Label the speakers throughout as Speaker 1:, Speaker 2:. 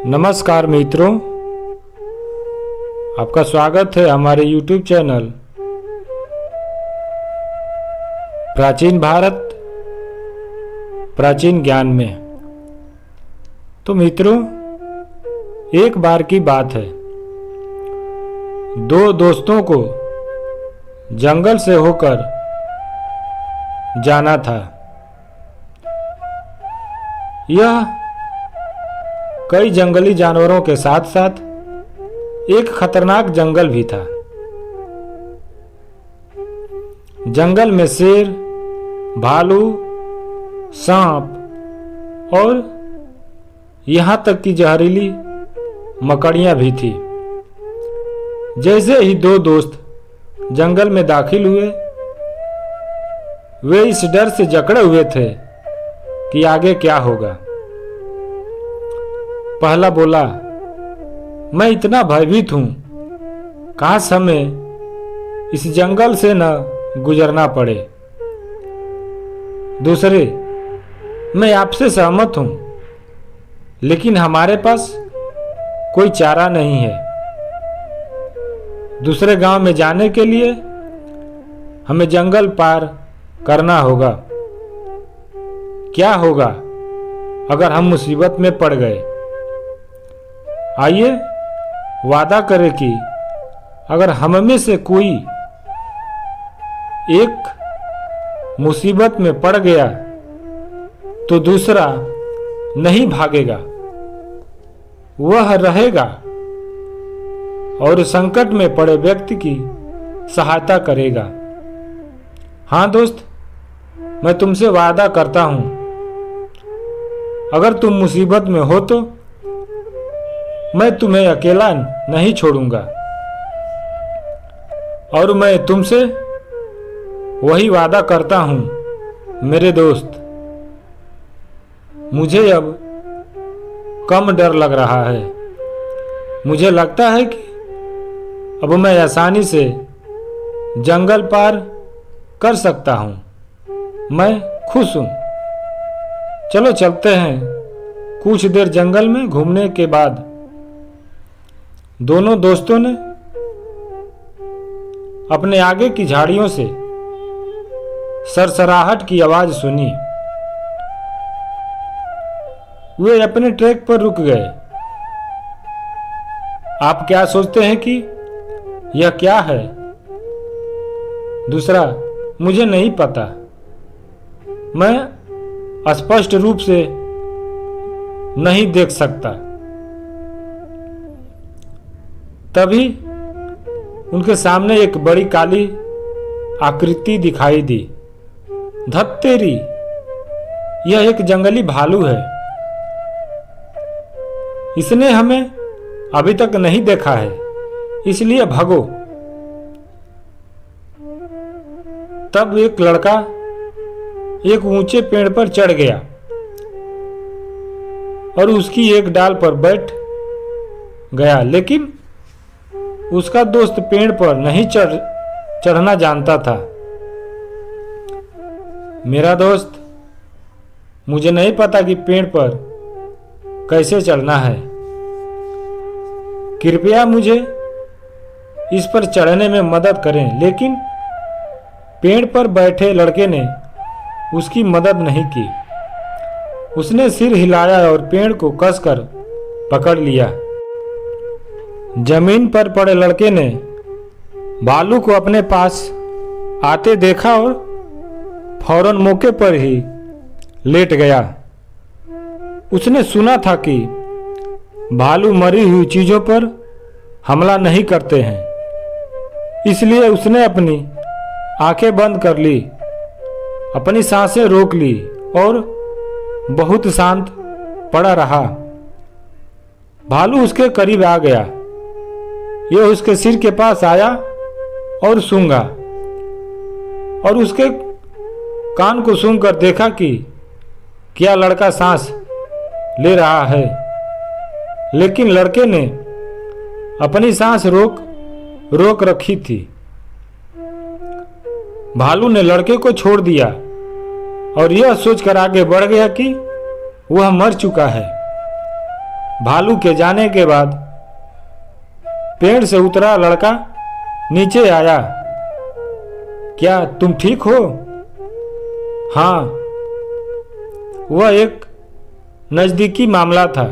Speaker 1: नमस्कार मित्रों, आपका स्वागत है हमारे YouTube चैनल प्राचीन भारत प्राचीन ज्ञान में। तो मित्रों, एक बार की बात है, दो दोस्तों को जंगल से होकर जाना था। यह कई जंगली जानवरों के साथ साथ एक खतरनाक जंगल भी था। जंगल में शेर, भालू, सांप और यहां तक कि जहरीली मकड़ियां भी थी। जैसे ही दो दोस्त जंगल में दाखिल हुए, वे इस डर से जकड़े हुए थे कि आगे क्या होगा। पहला बोला, मैं इतना भयभीत हूं, काश हमें इस जंगल से न गुजरना पड़े। दूसरे, मैं आपसे सहमत हूं, लेकिन हमारे पास कोई चारा नहीं है। दूसरे गांव में जाने के लिए हमें जंगल पार करना होगा। क्या होगा अगर हम मुसीबत में पड़ गए? आइए वादा करें कि अगर हम में से कोई एक मुसीबत में पड़ गया तो दूसरा नहीं भागेगा, वह रहेगा और संकट में पड़े व्यक्ति की सहायता करेगा। हाँ दोस्त, मैं तुमसे वादा करता हूं, अगर तुम मुसीबत में हो तो मैं तुम्हें अकेला नहीं छोड़ूंगा। और मैं तुमसे वही वादा करता हूं मेरे दोस्त। मुझे अब कम डर लग रहा है। मुझे लगता है कि अब मैं आसानी से जंगल पार कर सकता हूं। मैं खुश हूं। चलो चलते हैं। कुछ देर जंगल में घूमने के बाद दोनों दोस्तों ने अपने आगे की झाड़ियों से सरसराहट की आवाज सुनी। वे अपने ट्रैक पर रुक गए। आप क्या सोचते हैं कि यह क्या है? दूसरा, मुझे नहीं पता। मैं स्पष्ट रूप से नहीं देख सकता। तभी उनके सामने एक बड़ी काली आकृति दिखाई दी। धत तेरी, यह एक जंगली भालू है। इसने हमें अभी तक नहीं देखा है, इसलिए भागो। तब एक लड़का एक ऊंचे पेड़ पर चढ़ गया और उसकी एक डाल पर बैठ गया, लेकिन उसका दोस्त पेड़ पर नहीं चढ़ना जानता था। मेरा दोस्त, मुझे नहीं पता कि पेड़ पर कैसे चढ़ना है। कृपया मुझे इस पर चढ़ने में मदद करें। लेकिन पेड़ पर बैठे लड़के ने उसकी मदद नहीं की। उसने सिर हिलाया और पेड़ को कसकर पकड़ लिया। जमीन पर पड़े लड़के ने भालू को अपने पास आते देखा और फौरन मौके पर ही लेट गया। उसने सुना था कि भालू मरी हुई चीजों पर हमला नहीं करते हैं, इसलिए उसने अपनी आंखें बंद कर ली, अपनी सांसें रोक ली और बहुत शांत पड़ा रहा। भालू उसके करीब आ गया। यह उसके सिर के पास आया और सूंघा और उसके कान को सूंघकर देखा कि क्या लड़का सांस ले रहा है। लेकिन लड़के ने अपनी सांस रोक रखी थी। भालू ने लड़के को छोड़ दिया और यह सोचकर आगे बढ़ गया कि वह मर चुका है। भालू के जाने के बाद पेड़ से उतरा लड़का नीचे आया। क्या तुम ठीक हो? हाँ, वह एक नज़दीकी मामला था।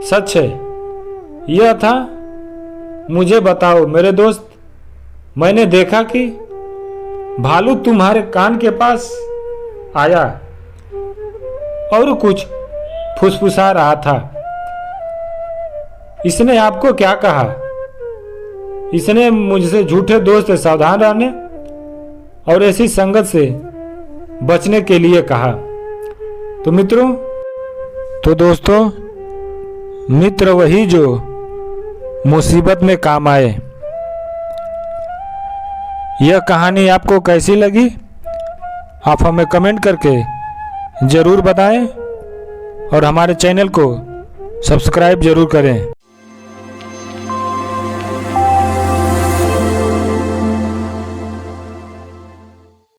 Speaker 1: सच है, यह था। मुझे बताओ मेरे दोस्त, मैंने देखा कि भालू तुम्हारे कान के पास आया और कुछ फुसफुसा रहा था। इसने आपको क्या कहा? इसने मुझसे झूठे दोस्त से सावधान रहने और ऐसी संगत से बचने के लिए कहा। तो दोस्तों, मित्र वही जो मुसीबत में काम आए। यह कहानी आपको कैसी लगी? आप हमें कमेंट करके ज़रूर बताएं और हमारे चैनल को सब्सक्राइब ज़रूर करें।